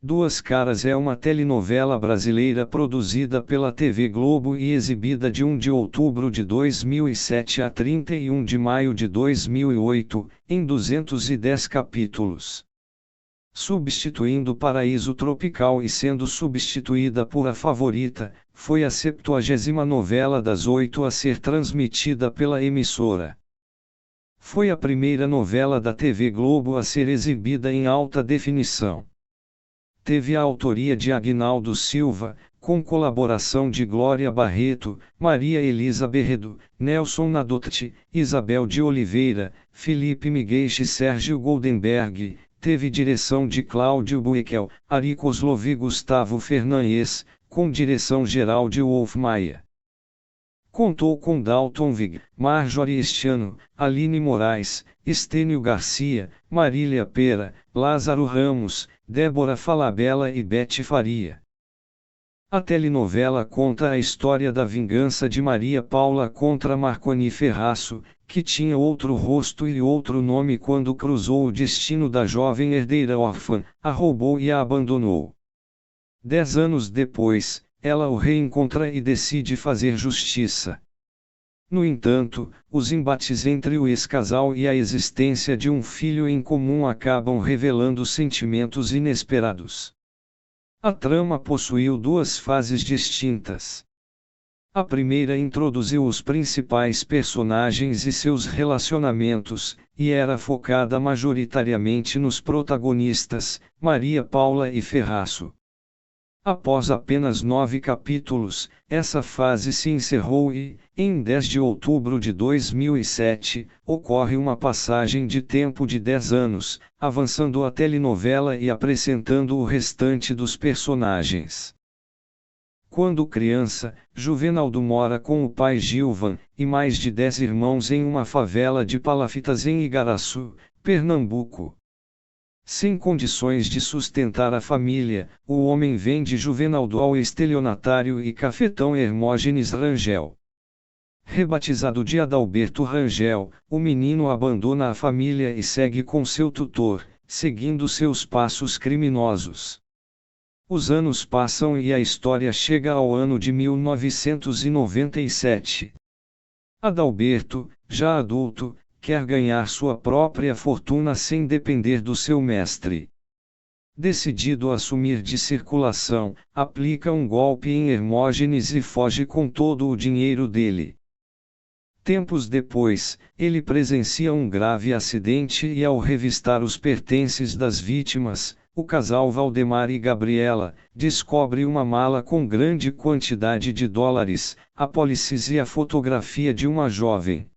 Duas Caras é uma telenovela brasileira produzida pela TV Globo e exibida de 1 de outubro de 2007 a 31 de maio de 2008, em 210 capítulos. Substituindo Paraíso Tropical e sendo substituída por A Favorita, foi a 70ª novela das 8 a ser transmitida pela emissora. Foi a primeira novela da TV Globo a ser exibida em alta definição. Teve a autoria de Aguinaldo Silva, com colaboração de Glória Barreto, Maria Elisa Berredo, Nelson Nadotti, Isabel de Oliveira, Felipe Miguel e Sérgio Goldenberg. Teve direção de Cláudio Buekel, Ari Kozlov e Gustavo Fernandes, com direção geral de Wolf Maia. Contou com Dalton Vig, Marjorie Estiano, Aline Moraes, Estênio Garcia, Marília Pera, Lázaro Ramos, Débora Falabella e Bete Faria. A telenovela conta a história da vingança de Maria Paula contra Marconi Ferraço, que tinha outro rosto e outro nome quando cruzou o destino da jovem herdeira órfã, a roubou e a abandonou. 10 anos depois, ela o reencontra e decide fazer justiça. No entanto, os embates entre o ex-casal e a existência de um filho em comum acabam revelando sentimentos inesperados. A trama possuiu duas fases distintas. A primeira introduziu os principais personagens e seus relacionamentos, e era focada majoritariamente nos protagonistas, Maria Paula e Ferraço. Após apenas 9 capítulos, essa fase se encerrou e, em 10 de outubro de 2007, ocorre uma passagem de tempo de 10 anos, avançando a telenovela e apresentando o restante dos personagens. Quando criança, Juvenaldo mora com o pai Gilvan, e mais de 10 irmãos em uma favela de palafitas em Igaraçu, Pernambuco. Sem condições de sustentar a família, o homem vende Juvenaldo ao estelionatário e cafetão Hermógenes Rangel. Rebatizado de Adalberto Rangel, o menino abandona a família e segue com seu tutor, seguindo seus passos criminosos. Os anos passam e a história chega ao ano de 1997. Adalberto, já adulto, quer ganhar sua própria fortuna sem depender do seu mestre. Decidido a sumir de circulação, aplica um golpe em Hermógenes e foge com todo o dinheiro dele. Tempos depois, ele presencia um grave acidente e ao revistar os pertences das vítimas, o casal Valdemar e Gabriela descobre uma mala com grande quantidade de dólares, apólices e a fotografia de uma jovem.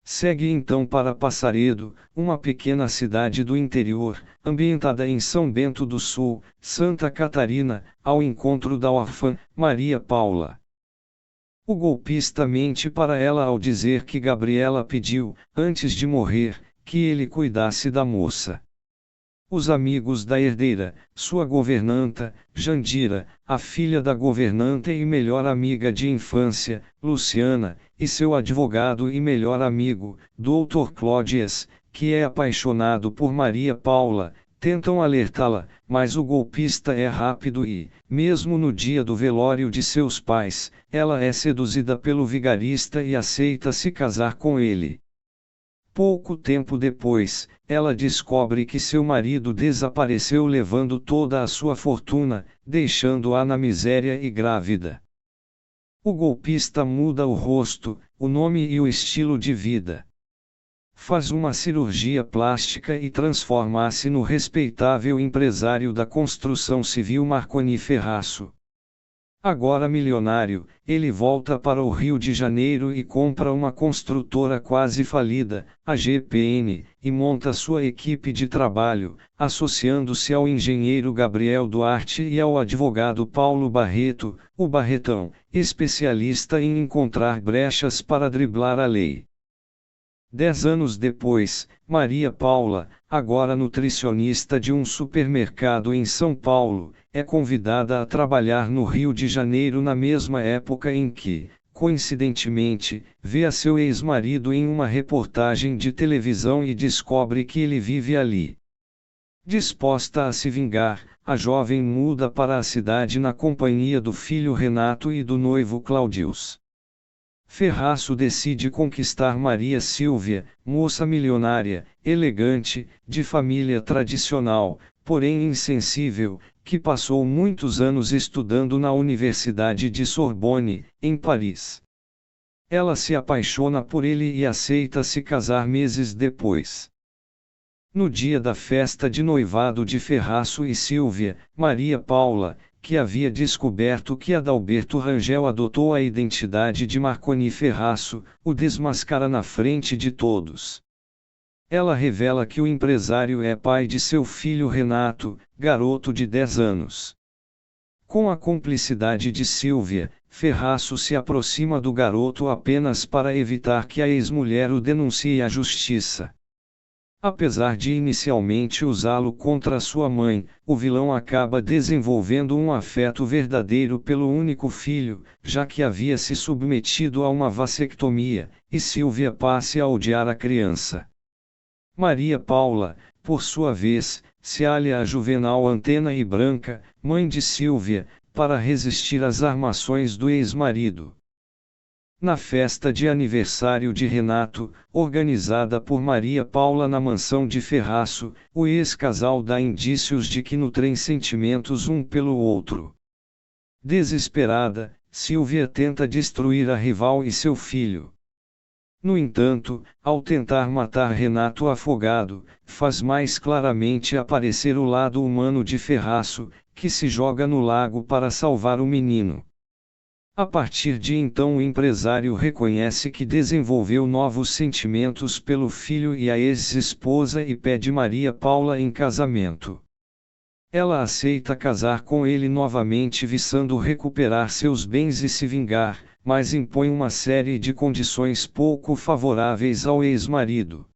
Segue então para Passaredo, uma pequena cidade do interior, ambientada em São Bento do Sul, Santa Catarina, ao encontro da órfã, Maria Paula. O golpista mente para ela ao dizer que Gabriela pediu, antes de morrer, que ele cuidasse da moça. Os amigos da herdeira, sua governanta, Jandira, a filha da governanta e melhor amiga de infância, Luciana, e seu advogado e melhor amigo, Dr. Clódias, que é apaixonado por Maria Paula, tentam alertá-la, mas o golpista é rápido e, mesmo no dia do velório de seus pais, ela é seduzida pelo vigarista e aceita se casar com ele. Pouco tempo depois, ela descobre que seu marido desapareceu levando toda a sua fortuna, deixando-a na miséria e grávida. O golpista muda o rosto, o nome e o estilo de vida. Faz uma cirurgia plástica e transforma-se no respeitável empresário da construção civil Marconi Ferraço. Agora milionário, ele volta para o Rio de Janeiro e compra uma construtora quase falida, a GPN, e monta sua equipe de trabalho, associando-se ao engenheiro Gabriel Duarte e ao advogado Paulo Barreto, o Barretão, especialista em encontrar brechas para driblar a lei. 10 anos depois, Maria Paula, agora nutricionista de um supermercado em São Paulo, é convidada a trabalhar no Rio de Janeiro na mesma época em que, coincidentemente, vê a seu ex-marido em uma reportagem de televisão e descobre que ele vive ali. Disposta a se vingar, a jovem muda para a cidade na companhia do filho Renato e do noivo Claudius. Ferraço decide conquistar Maria Sílvia, moça milionária, elegante, de família tradicional, porém insensível, que passou muitos anos estudando na Universidade de Sorbonne, em Paris. Ela se apaixona por ele e aceita se casar meses depois. No dia da festa de noivado de Ferraço e Sílvia, Maria Paula, que havia descoberto que Adalberto Rangel adotou a identidade de Marconi Ferraço, o desmascara na frente de todos. Ela revela que o empresário é pai de seu filho Renato, garoto de 10 anos. Com a cumplicidade de Sílvia, Ferraço se aproxima do garoto apenas para evitar que a ex-mulher o denuncie à justiça. Apesar de inicialmente usá-lo contra sua mãe, o vilão acaba desenvolvendo um afeto verdadeiro pelo único filho, já que havia se submetido a uma vasectomia, e Sílvia passe a odiar a criança. Maria Paula, por sua vez, se alia a Juvenal Antena e Branca, mãe de Sílvia, para resistir às armações do ex-marido. Na festa de aniversário de Renato, organizada por Maria Paula na mansão de Ferraço, o ex-casal dá indícios de que nutrem sentimentos um pelo outro. Desesperada, Sílvia tenta destruir a rival e seu filho. No entanto, ao tentar matar Renato afogado, faz mais claramente aparecer o lado humano de Ferraço, que se joga no lago para salvar o menino. A partir de então o empresário reconhece que desenvolveu novos sentimentos pelo filho e a ex-esposa e pede Maria Paula em casamento. Ela aceita casar com ele novamente visando recuperar seus bens e se vingar, mas impõe uma série de condições pouco favoráveis ao ex-marido.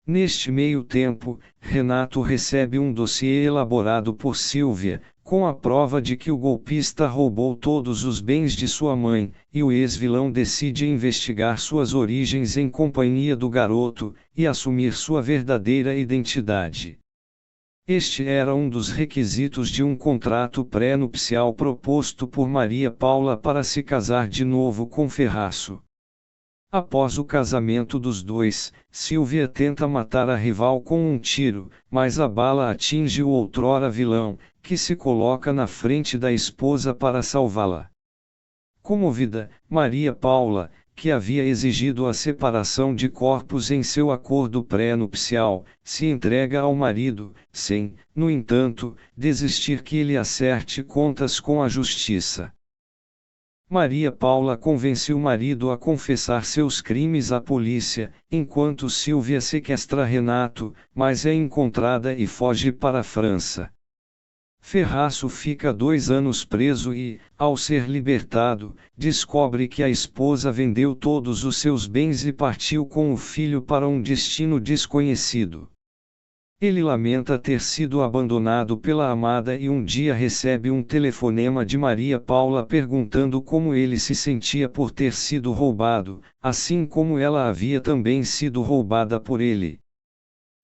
Neste meio tempo, Renato recebe um dossiê elaborado por Sílvia, com a prova de que o golpista roubou todos os bens de sua mãe, e o ex-vilão decide investigar suas origens em companhia do garoto, e assumir sua verdadeira identidade. Este era um dos requisitos de um contrato pré-nupcial proposto por Maria Paula para se casar de novo com Ferraço. Após o casamento dos dois, Sílvia tenta matar a rival com um tiro, mas a bala atinge o outrora vilão, que se coloca na frente da esposa para salvá-la. Comovida, Maria Paula, que havia exigido a separação de corpos em seu acordo pré-nupcial, se entrega ao marido, sem, no entanto, desistir que ele acerte contas com a justiça. Maria Paula convence o marido a confessar seus crimes à polícia, enquanto Sílvia sequestra Renato, mas é encontrada e foge para a França. Ferraço fica 2 anos preso e, ao ser libertado, descobre que a esposa vendeu todos os seus bens e partiu com o filho para um destino desconhecido. Ele lamenta ter sido abandonado pela amada e um dia recebe um telefonema de Maria Paula perguntando como ele se sentia por ter sido roubado, assim como ela havia também sido roubada por ele.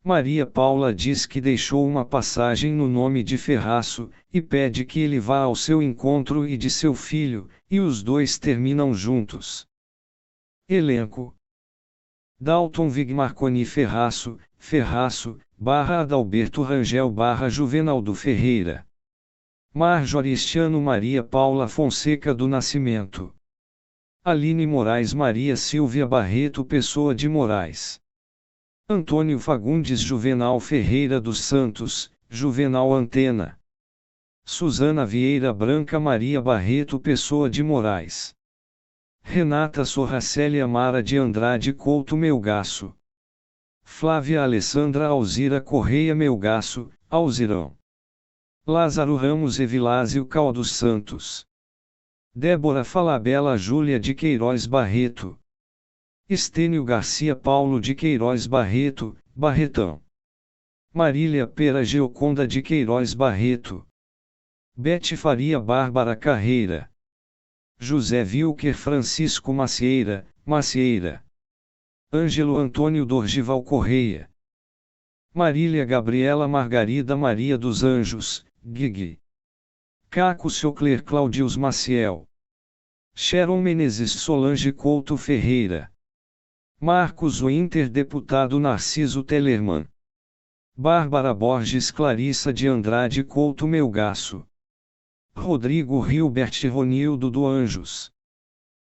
Maria Paula diz que deixou uma passagem no nome de Ferraço, e pede que ele vá ao seu encontro e de seu filho, e os dois terminam juntos. Elenco: Dalton Vig Marconi Ferraço, Adalberto Rangel Juvenaldo Ferreira. Marjorie Estiano Maria Paula Fonseca do Nascimento. Aline Moraes Maria Silvia Barreto Pessoa de Moraes. Antônio Fagundes Juvenal Ferreira dos Santos, Juvenal Antena. Suzana Vieira Branca Maria Barreto Pessoa de Moraes. Renata Sorracélia Mara de Andrade Couto Melgaço. Flávia Alessandra Alzira Correia Melgaço, Alzirão. Lázaro Ramos Evilásio Cal dos Santos. Débora Falabella Júlia de Queiroz Barreto. Estênio Garcia Paulo de Queiroz Barreto, Barretão. Marília Pera Geoconda de Queiroz Barreto. Bete Faria Bárbara Carreira. José Wilker Francisco Macieira, Macieira. Ângelo Antônio Dorgival Correia. Marília Gabriela Margarida Maria dos Anjos, Gig. Caco Siocler Claudius Maciel. Sharon Menezes Solange Couto Ferreira. Marcos Winter Deputado Narciso Tellerman. Bárbara Borges Clarissa de Andrade Couto Melgaço. Rodrigo Hilbert Ronildo do Anjos.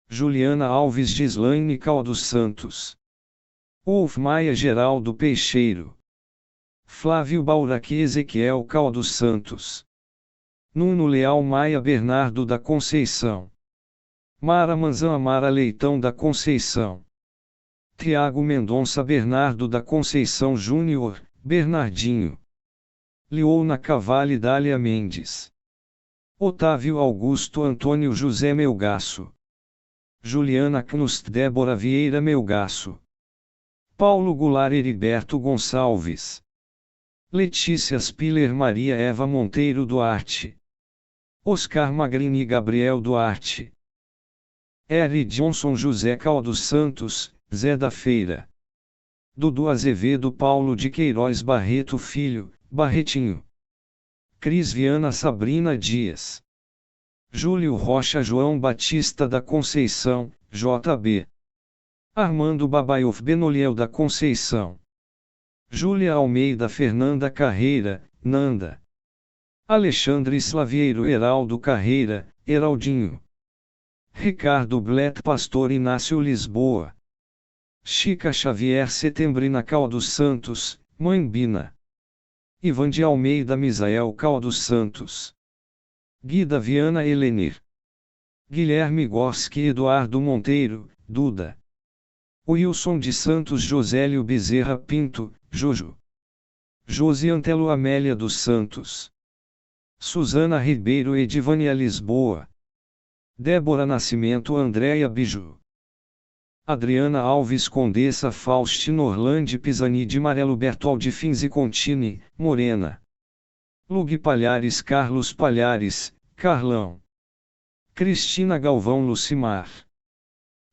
Juliana Alves Gislaine Cal dos Santos. Wolf Maia Geraldo Peixeiro. Flávio Bauraqui Ezequiel Cal dos Santos. Nuno Leal Maia Bernardo da Conceição. Mara Manzan Amara Leitão da Conceição. Tiago Mendonça Bernardo da Conceição Júnior, Bernardinho. Leona Cavalli Dália Mendes. Otávio Augusto Antônio José Melgaço. Juliana Knust Débora Vieira Melgaço. Paulo Goulart Heriberto Gonçalves. Letícia Spiller Maria Eva Monteiro Duarte. Oscar Magrini Gabriel Duarte. R. Johnson José Cal dos Santos, Zé da Feira. Dudu Azevedo Paulo de Queiroz Barreto Filho, Barretinho. Cris Viana Sabrina Dias. Júlio Rocha João Batista da Conceição, JB. Armando Babaiof Benoliel da Conceição. Júlia Almeida Fernanda Carreira, Nanda. Alexandre Slavieiro Heraldo Carreira, Heraldinho. Ricardo Blet Pastor Inácio Lisboa. Chica Xavier Setembrina Cal dos Santos, Mãe Bina. Ivan de Almeida Misael Cal dos Santos. Guida Viana Helenir. Guilherme Gorski Eduardo Monteiro, Duda. Wilson de Santos Josélio Bezerra Pinto, Jojo. Josi Antelo Amélia dos Santos. Suzana Ribeiro Edivânia Lisboa. Débora Nascimento Andréia Biju. Adriana Alves Condessa Faustino Orlandi Pisani de Marelo Bertoldi Finzi Contini, Morena. Lug Palhares Carlos Palhares, Carlão. Cristina Galvão Lucimar.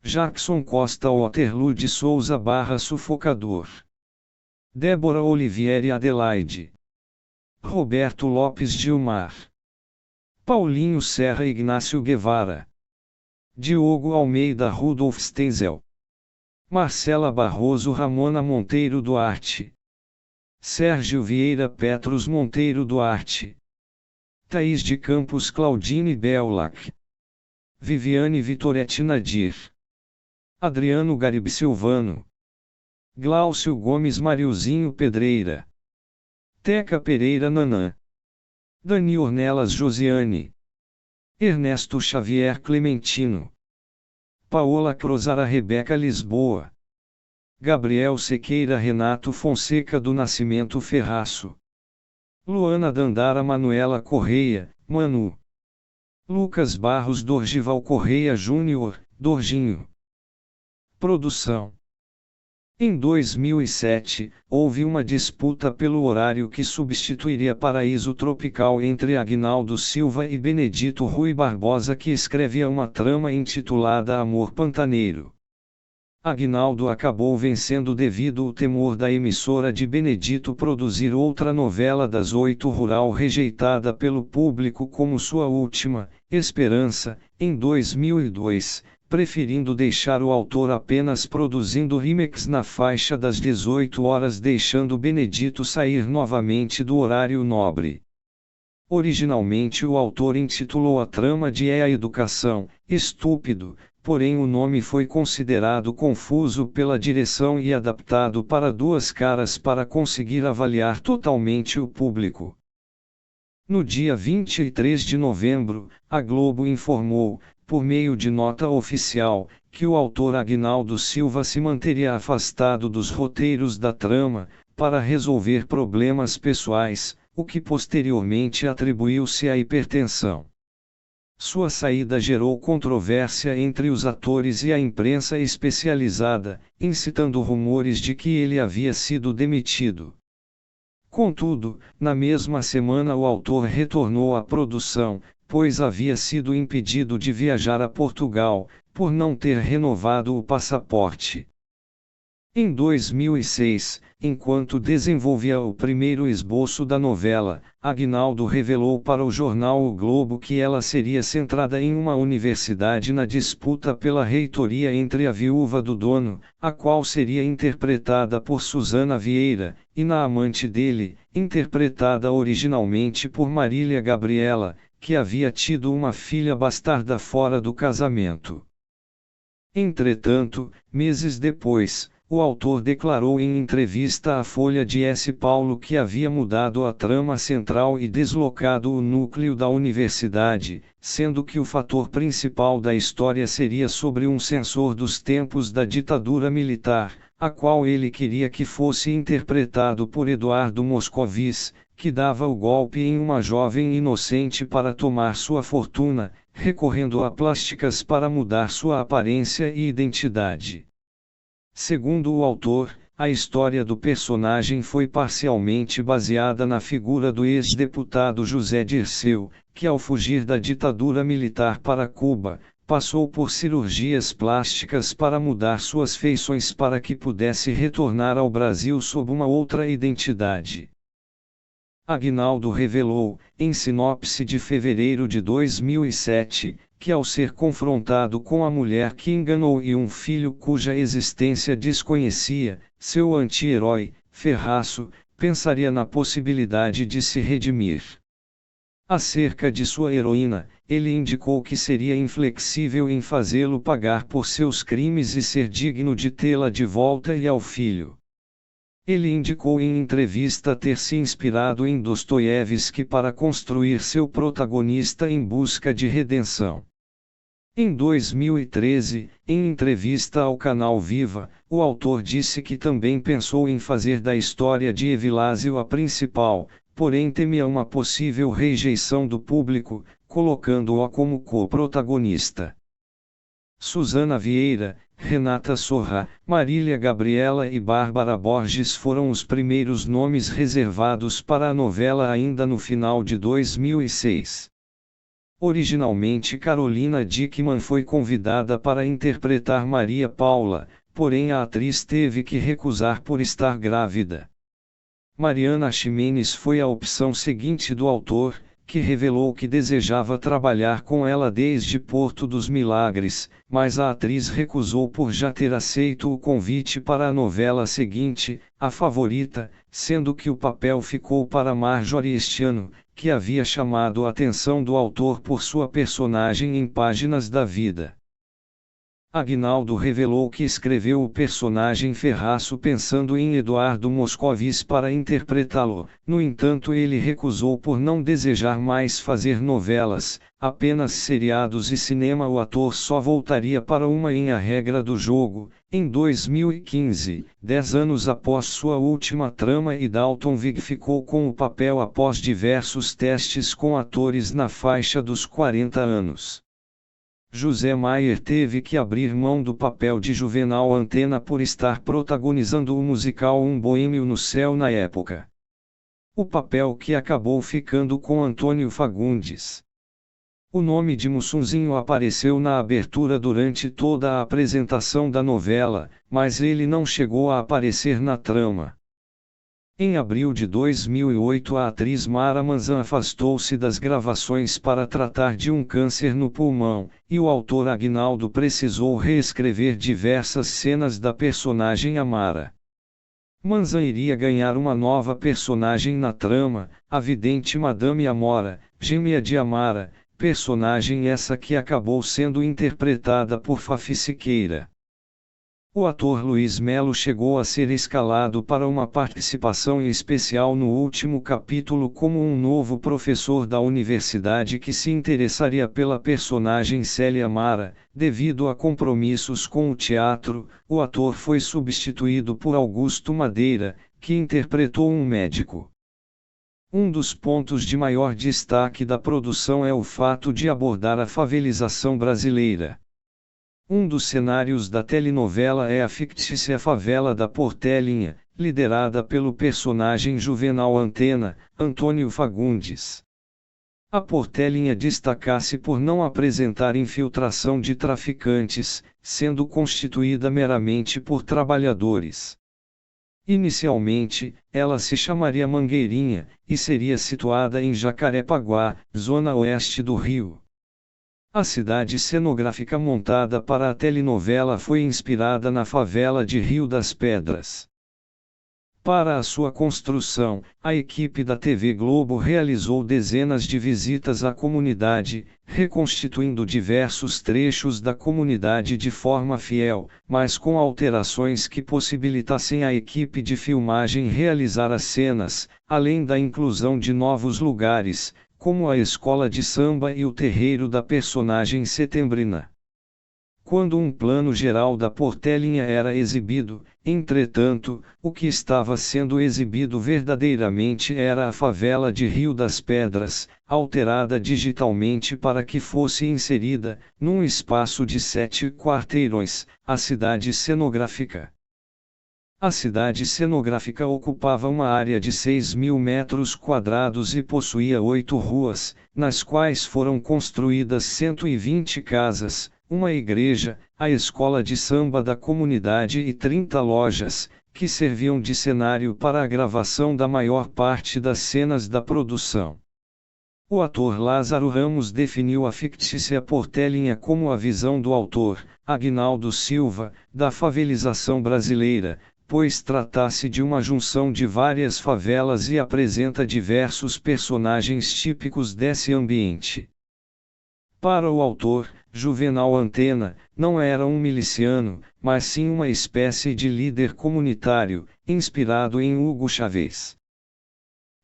Jackson Costa Waterloo de Souza Barra Sufocador. Débora Olivieri Adelaide. Roberto Lopes Gilmar. Paulinho Serra Ignácio Guevara. Diogo Almeida Rudolf Stenzel. Marcela Barroso Ramona Monteiro Duarte. Sérgio Vieira Petros Monteiro Duarte. Thaís de Campos Claudine Beulac. Viviane Vitoretti Nadir. Adriano Garibe Silvano. Glaucio Gomes Mariozinho Pedreira. Teca Pereira Nanã. Dani Ornelas Josiane. Ernesto Xavier Clementino. Paola Crozara Rebeca Lisboa. Gabriel Sequeira Renato Fonseca do Nascimento Ferraço. Luana Dandara Manuela Correia, Manu. Lucas Barros Dorgival Correia Júnior, Dorginho. Produção. Em 2007, houve uma disputa pelo horário que substituiria Paraíso Tropical entre Aguinaldo Silva e Benedito Rui Barbosa, que escrevia uma trama intitulada Amor Pantaneiro. Aguinaldo acabou vencendo devido ao temor da emissora de Benedito produzir outra novela das 8 rural rejeitada pelo público como sua última, Esperança, em 2002. Preferindo deixar o autor apenas produzindo remakes na faixa das 18 horas, deixando Benedito sair novamente do horário nobre. Originalmente o autor intitulou a trama de É a Educação, Estúpido, porém o nome foi considerado confuso pela direção e adaptado para duas caras para conseguir avaliar totalmente o público. No dia 23 de novembro, a Globo informou, por meio de nota oficial, que o autor Aguinaldo Silva se manteria afastado dos roteiros da trama, para resolver problemas pessoais, o que posteriormente atribuiu-se à hipertensão. Sua saída gerou controvérsia entre os atores e a imprensa especializada, incitando rumores de que ele havia sido demitido. Contudo, na mesma semana o autor retornou à produção, pois havia sido impedido de viajar a Portugal, por não ter renovado o passaporte. Em 2006, enquanto desenvolvia o primeiro esboço da novela, Aguinaldo revelou para o jornal O Globo que ela seria centrada em uma universidade na disputa pela reitoria entre a viúva do dono, a qual seria interpretada por Suzana Vieira, e na amante dele, interpretada originalmente por Marília Gabriela, que havia tido uma filha bastarda fora do casamento. Entretanto, meses depois, o autor declarou em entrevista à Folha de S. Paulo que havia mudado a trama central e deslocado o núcleo da universidade, sendo que o fator principal da história seria sobre um censor dos tempos da ditadura militar, a qual ele queria que fosse interpretado por Eduardo Moscovis, que dava o golpe em uma jovem inocente para tomar sua fortuna, recorrendo a plásticas para mudar sua aparência e identidade. Segundo o autor, a história do personagem foi parcialmente baseada na figura do ex-deputado José Dirceu, que ao fugir da ditadura militar para Cuba, passou por cirurgias plásticas para mudar suas feições para que pudesse retornar ao Brasil sob uma outra identidade. Aguinaldo revelou, em sinopse de fevereiro de 2007, que ao ser confrontado com a mulher que enganou e um filho cuja existência desconhecia, seu anti-herói, Ferraço, pensaria na possibilidade de se redimir. Acerca de sua heroína, ele indicou que seria inflexível em fazê-lo pagar por seus crimes e ser digno de tê-la de volta e ao filho. Ele indicou em entrevista ter se inspirado em Dostoiévski para construir seu protagonista em busca de redenção. Em 2013, em entrevista ao canal Viva, o autor disse que também pensou em fazer da história de Evilásio a principal, porém temia uma possível rejeição do público, colocando-a como co-protagonista. Suzana Vieira, Renata Sorra, Marília Gabriela e Bárbara Borges foram os primeiros nomes reservados para a novela ainda no final de 2006. Originalmente Carolina Dickmann foi convidada para interpretar Maria Paula, porém a atriz teve que recusar por estar grávida. Mariana Ximenes foi a opção seguinte do autor, que revelou que desejava trabalhar com ela desde Porto dos Milagres, mas a atriz recusou por já ter aceito o convite para a novela seguinte, A Favorita, sendo que o papel ficou para Marjorie este ano, que havia chamado a atenção do autor por sua personagem em Páginas da Vida. Aguinaldo revelou que escreveu o personagem Ferraço pensando em Eduardo Moscovis para interpretá-lo, no entanto ele recusou por não desejar mais fazer novelas, apenas seriados e cinema. O ator só voltaria para uma em A Regra do Jogo, em 2015, 10 anos após sua última trama, e Dalton Vig ficou com o papel após diversos testes com atores na faixa dos 40 anos. José Maier teve que abrir mão do papel de Juvenal Antena por estar protagonizando o musical Um Boêmio no Céu na época. O papel que acabou ficando com Antônio Fagundes. O nome de Mussunzinho apareceu na abertura durante toda a apresentação da novela, mas ele não chegou a aparecer na trama. Em abril de 2008, a atriz Mara Manzan afastou-se das gravações para tratar de um câncer no pulmão, e o autor Aguinaldo precisou reescrever diversas cenas da personagem Amara. Manzan iria ganhar uma nova personagem na trama, a vidente Madame Amora, gêmea de Amara, personagem essa que acabou sendo interpretada por Fafi Siqueira. O ator Luiz Melo chegou a ser escalado para uma participação especial no último capítulo como um novo professor da universidade que se interessaria pela personagem Célia Mara. Devido a compromissos com o teatro, o ator foi substituído por Augusto Madeira, que interpretou um médico. Um dos pontos de maior destaque da produção é o fato de abordar a favelização brasileira. Um dos cenários da telenovela é a fictícia favela da Portelinha, liderada pelo personagem Juvenal Antena, Antônio Fagundes. A Portelinha destaca-se por não apresentar infiltração de traficantes, sendo constituída meramente por trabalhadores. Inicialmente, ela se chamaria Mangueirinha, e seria situada em Jacarepaguá, zona oeste do Rio. A cidade cenográfica montada para a telenovela foi inspirada na favela de Rio das Pedras. Para a sua construção, a equipe da TV Globo realizou dezenas de visitas à comunidade, reconstituindo diversos trechos da comunidade de forma fiel, mas com alterações que possibilitassem à equipe de filmagem realizar as cenas, além da inclusão de novos lugares, como a escola de samba e o terreiro da personagem Setembrina. Quando um plano geral da Portelinha era exibido, entretanto, o que estava sendo exibido verdadeiramente era a favela de Rio das Pedras, alterada digitalmente para que fosse inserida, num espaço de 7 quarteirões, a cidade cenográfica. A cidade cenográfica ocupava uma área de 6.000 metros quadrados e possuía 8 ruas, nas quais foram construídas 120 casas, uma igreja, a escola de samba da comunidade e 30 lojas, que serviam de cenário para a gravação da maior parte das cenas da produção. O ator Lázaro Ramos definiu a fictícia Portelinha como a visão do autor, Aguinaldo Silva, da favelização brasileira, pois trata-se de uma junção de várias favelas e apresenta diversos personagens típicos desse ambiente. Para o autor, Juvenal Antena, não era um miliciano, mas sim uma espécie de líder comunitário, inspirado em Hugo Chávez.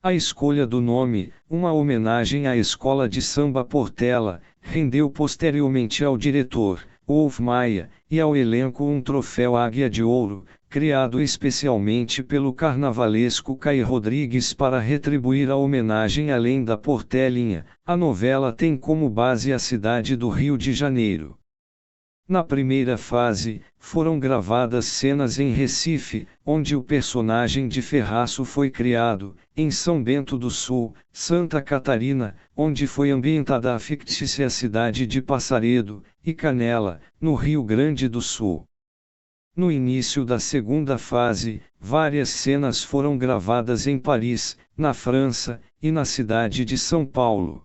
A escolha do nome, uma homenagem à escola de samba Portela, rendeu posteriormente ao diretor, Wolf Maia, e ao elenco um troféu Águia de Ouro, criado especialmente pelo carnavalesco Caí Rodrigues para retribuir a homenagem. Além da Portelinha, a novela tem como base a cidade do Rio de Janeiro. Na primeira fase, foram gravadas cenas em Recife, onde o personagem de Ferraço foi criado, em São Bento do Sul, Santa Catarina, onde foi ambientada a fictícia cidade de Passaredo, e Canela, no Rio Grande do Sul. No início da segunda fase, várias cenas foram gravadas em Paris, na França, e na cidade de São Paulo.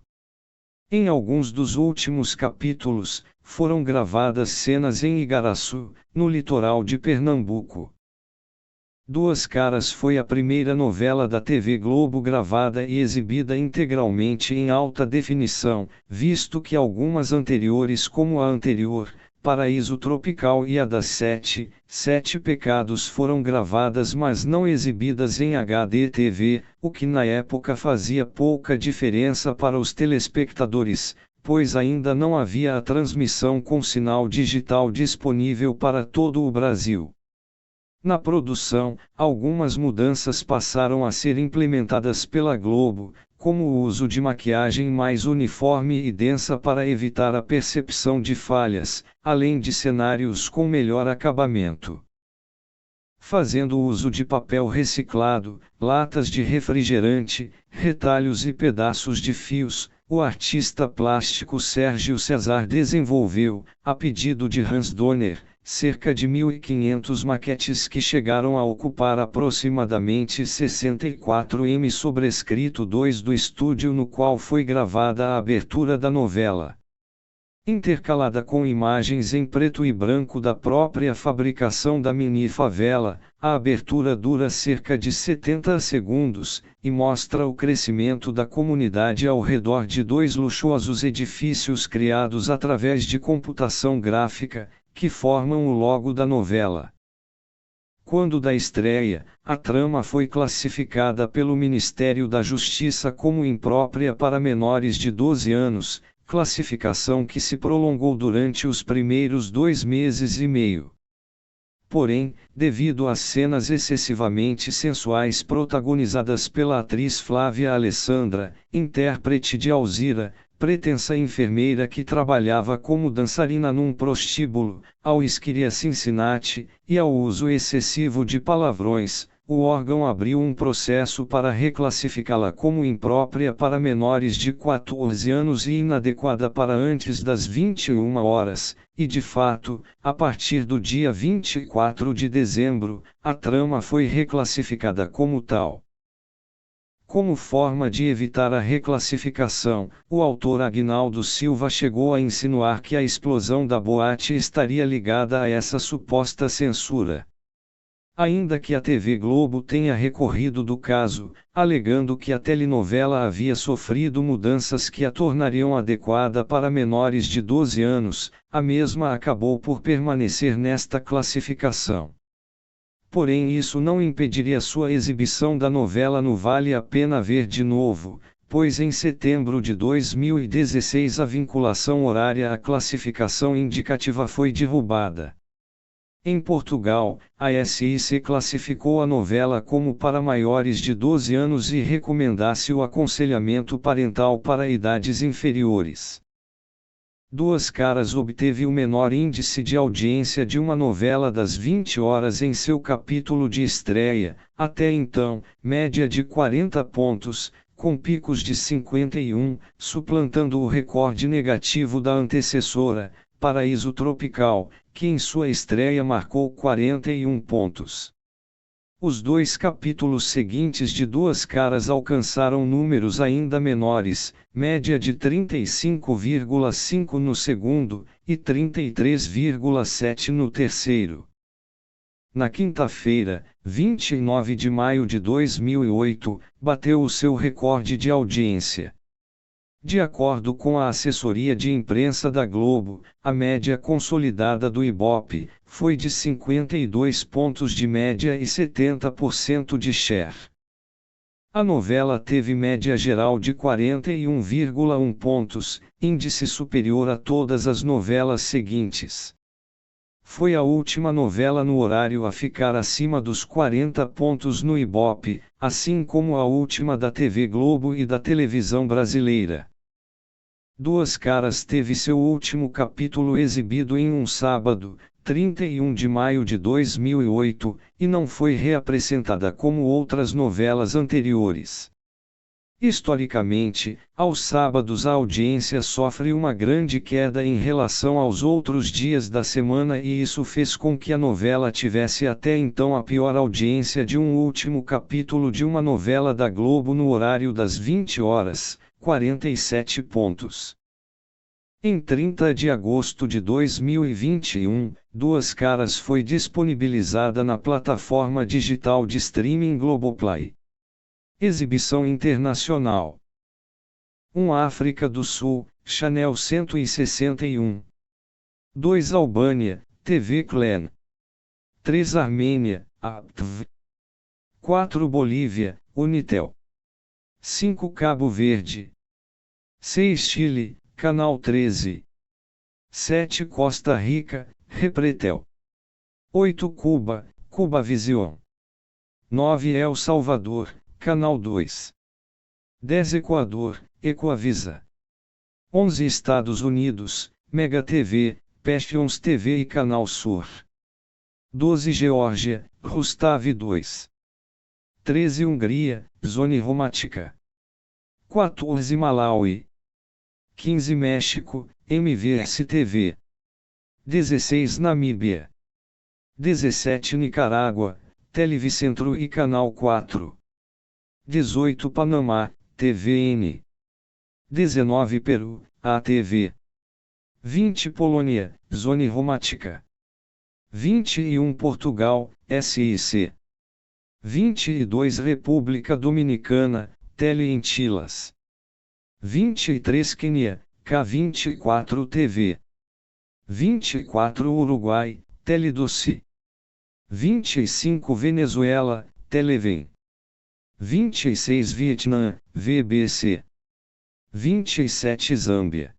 Em alguns dos últimos capítulos, foram gravadas cenas em Igaraçu, no litoral de Pernambuco. Duas Caras foi a primeira novela da TV Globo gravada e exibida integralmente em alta definição, visto que algumas anteriores, como a anterior, Paraíso Tropical, e a das Sete Pecados foram gravadas mas não exibidas em HD-TV, o que na época fazia pouca diferença para os telespectadores, pois ainda não havia a transmissão com sinal digital disponível para todo o Brasil. Na produção, algumas mudanças passaram a ser implementadas pela Globo, como o uso de maquiagem mais uniforme e densa para evitar a percepção de falhas, além de cenários com melhor acabamento. Fazendo uso de papel reciclado, latas de refrigerante, retalhos e pedaços de fios, o artista plástico Sérgio César desenvolveu, a pedido de Hans Donner, cerca de 1.500 maquetes que chegaram a ocupar aproximadamente 64 m sobrescrito 2 do estúdio no qual foi gravada a abertura da novela. Intercalada com imagens em preto e branco da própria fabricação da mini-favela, a abertura dura cerca de 70 segundos, e mostra o crescimento da comunidade ao redor de 2 luxuosos edifícios criados através de computação gráfica, que formam o logo da novela. Quando da estreia, a trama foi classificada pelo Ministério da Justiça como imprópria para menores de 12 anos, classificação que se prolongou durante os primeiros 2 meses e meio. Porém, devido às cenas excessivamente sensuais protagonizadas pela atriz Flávia Alessandra, intérprete de Alzira, pretensa enfermeira que trabalhava como dançarina num prostíbulo, ao Esquiria Cincinnati, e ao uso excessivo de palavrões, o órgão abriu um processo para reclassificá-la como imprópria para menores de 14 anos e inadequada para antes das 21 horas, e de fato, a partir do dia 24 de dezembro, a trama foi reclassificada como tal. Como forma de evitar a reclassificação, o autor Aguinaldo Silva chegou a insinuar que a explosão da boate estaria ligada a essa suposta censura. Ainda que a TV Globo tenha recorrido do caso, alegando que a telenovela havia sofrido mudanças que a tornariam adequada para menores de 12 anos, a mesma acabou por permanecer nesta classificação. Porém, isso não impediria sua exibição da novela no Vale a Pena Ver de Novo, pois em setembro de 2016 a vinculação horária à classificação indicativa foi derrubada. Em Portugal, a SIC classificou a novela como para maiores de 12 anos e recomendasse o aconselhamento parental para idades inferiores. Duas Caras obteve o menor índice de audiência de uma novela das 20 horas em seu capítulo de estreia, até então, média de 40 pontos, com picos de 51, suplantando o recorde negativo da antecessora, Paraíso Tropical, que em sua estreia marcou 41 pontos. Os dois capítulos seguintes de Duas Caras alcançaram números ainda menores, média de 35,5 no segundo, e 33,7 no terceiro. Na quinta-feira, 29 de maio de 2008, bateu o seu recorde de audiência. De acordo com a assessoria de imprensa da Globo, a média consolidada do Ibope foi de 52 pontos de média e 70% de share. A novela teve média geral de 41,1 pontos, índice superior a todas as novelas seguintes. Foi a última novela no horário a ficar acima dos 40 pontos no Ibope, assim como a última da TV Globo e da televisão brasileira. Duas Caras teve seu último capítulo exibido em um sábado, 31 de maio de 2008, e não foi reapresentada como outras novelas anteriores. Historicamente, aos sábados a audiência sofre uma grande queda em relação aos outros dias da semana e isso fez com que a novela tivesse até então a pior audiência de um último capítulo de uma novela da Globo no horário das 20 horas, 47 pontos. Em 30 de agosto de 2021, Duas Caras foi disponibilizada na plataforma digital de streaming Globoplay. Exibição internacional. 1 África do Sul, Channel 161. 2 Albânia, TV Clan. 3 Armênia, APTV. 4 Bolívia, Unitel. 5 Cabo Verde. 6 Chile, Canal 13. 7 Costa Rica, Repretel. 8 Cuba, Cubavision. 9 El Salvador, Canal 2. 10 Equador, Equavisa. 11 Estados Unidos, Mega TV, Passions TV e Canal Sur. 12 Geórgia, Rustav 2. 13 Hungria, Zone Romática. 14 Malawi. 15 México, MVS TV. 16 Namíbia. 17 Nicarágua, Televicentro e Canal 4. 18 Panamá, TVN. 19 Peru, ATV. 20 Polônia, Zone Romática. 21 Portugal, SIC. 22 República Dominicana, Teleentilas. 23 Quênia, K24 TV. 24 Uruguai, Teledoce. 25 Venezuela, Televen. 26 Vietnã, VBC. 27 Zâmbia.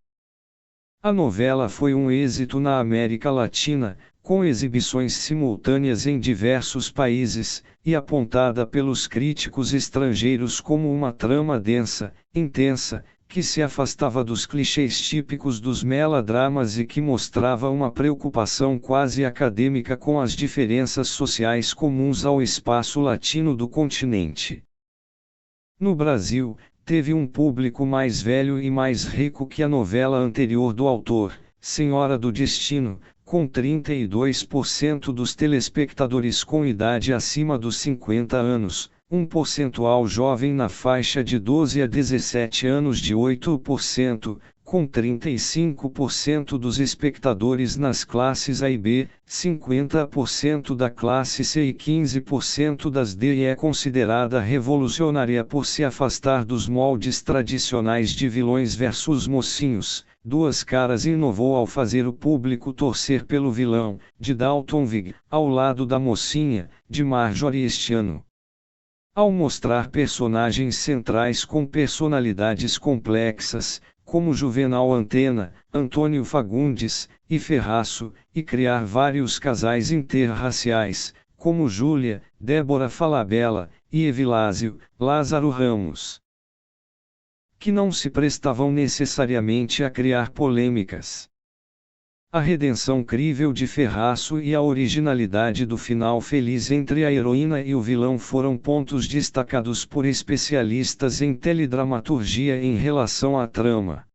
A novela foi um êxito na América Latina, com exibições simultâneas em diversos países, e apontada pelos críticos estrangeiros como uma trama densa, intensa, que se afastava dos clichês típicos dos melodramas e que mostrava uma preocupação quase acadêmica com as diferenças sociais comuns ao espaço latino do continente. No Brasil, teve um público mais velho e mais rico que a novela anterior do autor, Senhora do Destino, com 32% dos telespectadores com idade acima dos 50 anos, um percentual jovem na faixa de 12 a 17 anos de 8%, com 35% dos espectadores nas classes A e B, 50% da classe C e 15% das D, e é considerada revolucionária por se afastar dos moldes tradicionais de vilões versus mocinhos. Duas Caras inovou ao fazer o público torcer pelo vilão, de Dalton Vig, ao lado da mocinha, de Marjorie este ano. Ao mostrar personagens centrais com personalidades complexas, como Juvenal Antena, Antônio Fagundes, e Ferraço, e criar vários casais interraciais, como Júlia, Débora Falabella, e Evilásio, Lázaro Ramos, que não se prestavam necessariamente a criar polêmicas. A redenção crível de Ferraço e a originalidade do final feliz entre a heroína e o vilão foram pontos destacados por especialistas em teledramaturgia em relação à trama.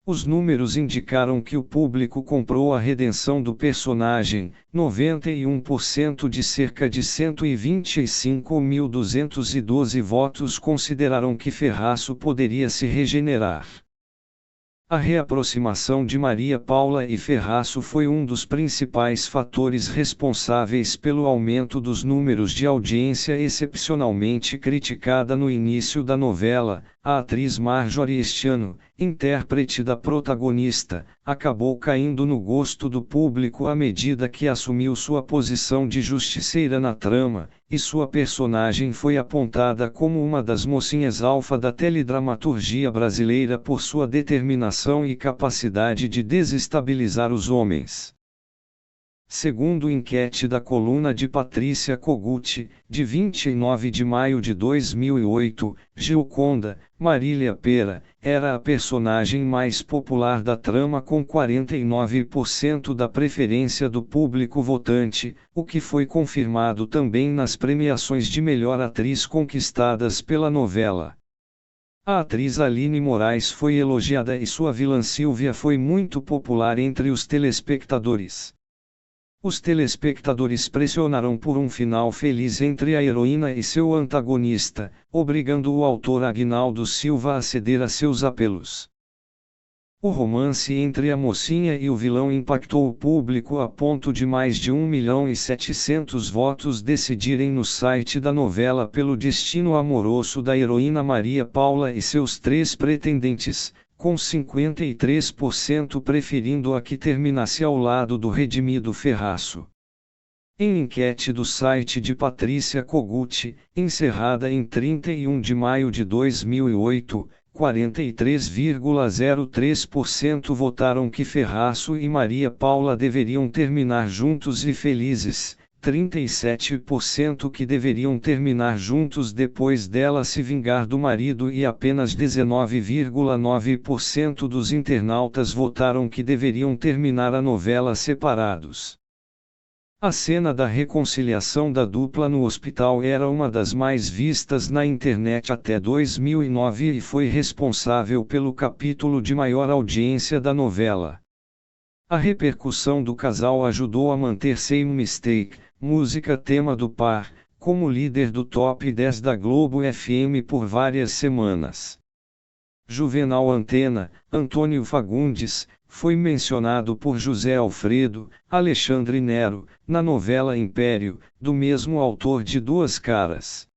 Os números indicaram que o público comprou a redenção do personagem. 91% de cerca de 125.212 votos consideraram que Ferraço poderia se regenerar. A reaproximação de Maria Paula e Ferraço foi um dos principais fatores responsáveis pelo aumento dos números de audiência excepcionalmente criticada no início da novela. A atriz Marjorie este ano, intérprete da protagonista, acabou caindo no gosto do público à medida que assumiu sua posição de justiceira na trama, e sua personagem foi apontada como uma das mocinhas alfa da teledramaturgia brasileira por sua determinação e capacidade de desestabilizar os homens. Segundo enquete da coluna de Patrícia Kogut, de 29 de maio de 2008, Gioconda, Marília Pera, era a personagem mais popular da trama com 49% da preferência do público votante, o que foi confirmado também nas premiações de melhor atriz conquistadas pela novela. A atriz Aline Moraes foi elogiada e sua vilã Silvia foi muito popular entre os telespectadores. Os telespectadores pressionaram por um final feliz entre a heroína e seu antagonista, obrigando o autor Aguinaldo Silva a ceder a seus apelos. O romance entre a mocinha e o vilão impactou o público a ponto de mais de 1.700.000 votos decidirem no site da novela pelo destino amoroso da heroína Maria Paula e seus 3 pretendentes, com 53% preferindo a que terminasse ao lado do redimido Ferraço. Em enquete do site de Patrícia Kogut, encerrada em 31 de maio de 2008, 43,03% votaram que Ferraço e Maria Paula deveriam terminar juntos e felizes, 37% que deveriam terminar juntos depois dela se vingar do marido e apenas 19,9% dos internautas votaram que deveriam terminar a novela separados. A cena da reconciliação da dupla no hospital era uma das mais vistas na internet até 2009 e foi responsável pelo capítulo de maior audiência da novela. A repercussão do casal ajudou a manter Same Mistake, música tema do par, como líder do top 10 da Globo FM por várias semanas. Juvenal Antena, Antônio Fagundes, foi mencionado por José Alfredo, Alexandre Nero, na novela Império, do mesmo autor de Duas Caras.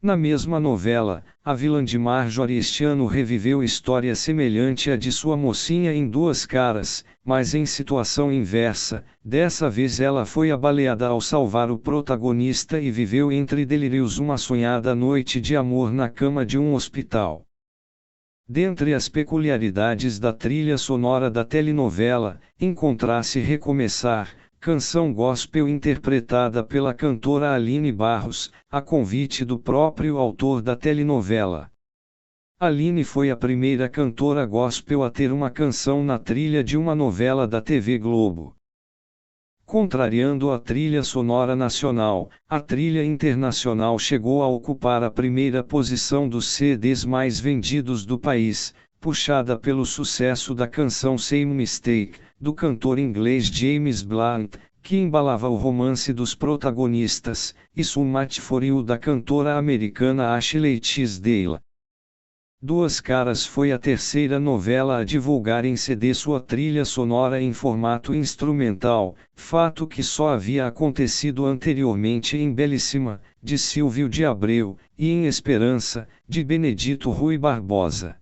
Na mesma novela, a vilã de Marjorie este ano reviveu história semelhante à de sua mocinha em Duas Caras, mas em situação inversa. Dessa vez ela foi abaleada ao salvar o protagonista e viveu entre delírios uma sonhada noite de amor na cama de um hospital. Dentre as peculiaridades da trilha sonora da telenovela, encontra-se Recomeçar, canção gospel interpretada pela cantora Aline Barros, a convite do próprio autor da telenovela. Aline foi a primeira cantora gospel a ter uma canção na trilha de uma novela da TV Globo. Contrariando a trilha sonora nacional, a trilha internacional chegou a ocupar a primeira posição dos CDs mais vendidos do país, puxada pelo sucesso da canção Same Mistake, do cantor inglês James Blunt, que embalava o romance dos protagonistas, e So Much For You da cantora americana Ashley Tisdale. Duas Caras foi a terceira novela a divulgar em CD sua trilha sonora em formato instrumental, fato que só havia acontecido anteriormente em Belíssima, de Silvio de Abreu, e em Esperança, de Benedito Rui Barbosa.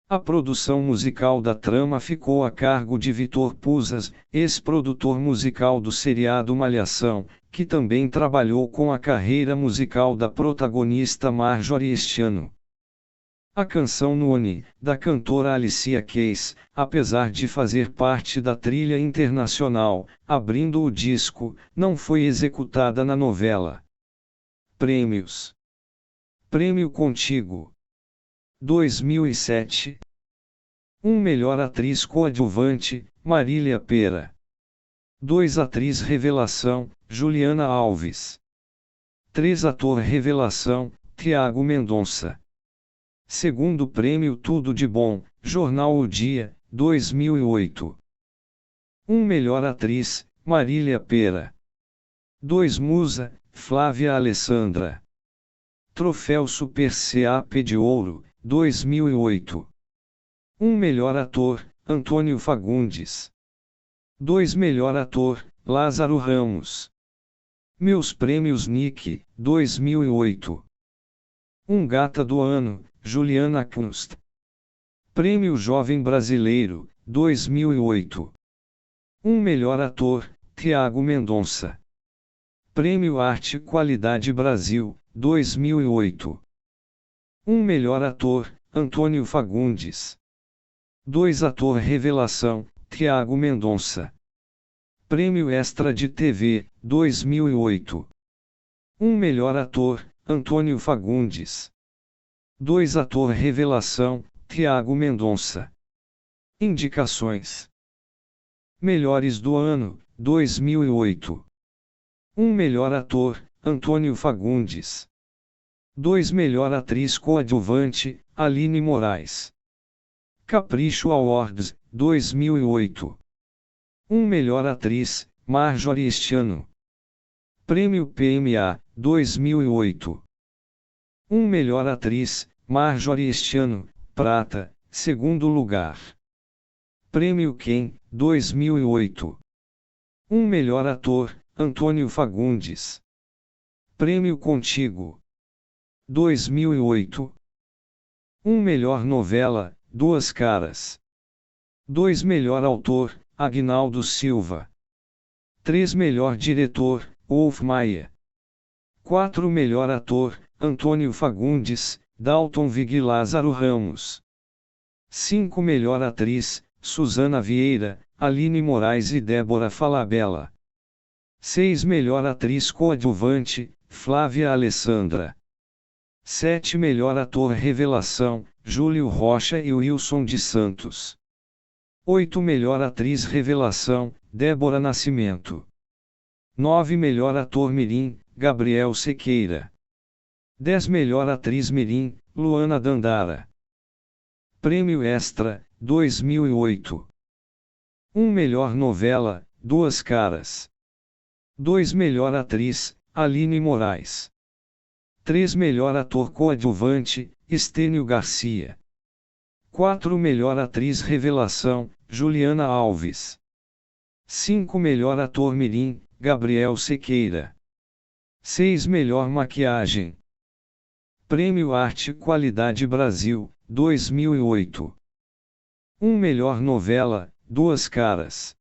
A produção musical da trama ficou a cargo de Vitor Puzas, ex-produtor musical do seriado Malhação, que também trabalhou com a carreira musical da protagonista Marjorie este ano. A canção Noni, da cantora Alicia Keys, apesar de fazer parte da trilha internacional, abrindo o disco, não foi executada na novela. Prêmios: Prêmio Contigo 2007. Melhor atriz coadjuvante, Marília Pêra. 2 Atriz Revelação, Juliana Alves. 3 Ator Revelação, Tiago Mendonça. Segundo prêmio Tudo de Bom, Jornal O Dia, 2008. Melhor atriz, Marília Pêra. 2 Musa, Flávia Alessandra. Troféu Super CAP de Ouro, 2008. Melhor ator, Antônio Fagundes. 2 Melhor ator, Lázaro Ramos. Meus Prêmios Nick, 2008. Gata do Ano, Juliana Kunst. Prêmio Jovem Brasileiro, 2008. Melhor ator, Tiago Mendonça. Prêmio Arte Qualidade Brasil, 2008. Melhor ator, Antônio Fagundes. 2 Ator Revelação, Tiago Mendonça. Prêmio Extra de TV, 2008. Melhor ator, Antônio Fagundes. 2 Ator Revelação, Tiago Mendonça. Indicações: Melhores do Ano, 2008. Melhor ator, Antônio Fagundes. 2 Melhor atriz coadjuvante, Aline Moraes. Capricho Awards, 2008. Melhor atriz, Marjorie este ano. Prêmio PMA, 2008. Melhor atriz, Marjorie este ano, prata, segundo lugar. Prêmio Quem, 2008. Melhor ator, Antônio Fagundes. Prêmio Contigo, 2008. Melhor novela, Duas Caras. 2 Melhor autor, Aguinaldo Silva. 3 Melhor diretor, Wolf Maia. 4 Melhor ator, Antônio Fagundes, Dalton Vig e Lázaro Ramos. 5 Melhor atriz, Suzana Vieira, Aline Moraes e Débora Falabella. 6 Melhor atriz coadjuvante, Flávia Alessandra. 7 Melhor ator revelação, Júlio Rocha e Wilson de Santos. 8 Melhor atriz revelação, Débora Nascimento. 9 Melhor ator mirim, Gabriel Sequeira. 10 Melhor atriz mirim, Luana Dandara. Prêmio Extra, 2008. Melhor novela, Duas Caras. 2 Melhor atriz, Aline Moraes. 3 Melhor ator coadjuvante, Estênio Garcia. 4 Melhor atriz revelação, Juliana Alves. 5 Melhor ator mirim, Gabriel Sequeira. 6 Melhor maquiagem. Prêmio Arte Qualidade Brasil, 2008. Melhor novela, Duas Caras.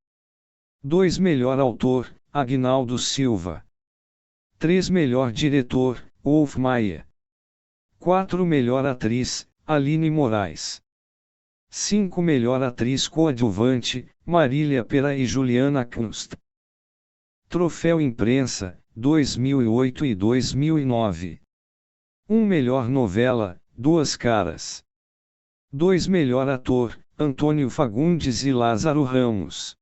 2 Melhor autor, Aguinaldo Silva. 3 Melhor diretor, Wolf Maia. 4 Melhor atriz, Aline Moraes. 5 Melhor atriz coadjuvante, Marília Pêra e Juliana Kunst. Troféu Imprensa, 2008 e 2009. Melhor novela, Duas Caras. 2 Melhor ator, Antônio Fagundes e Lázaro Ramos.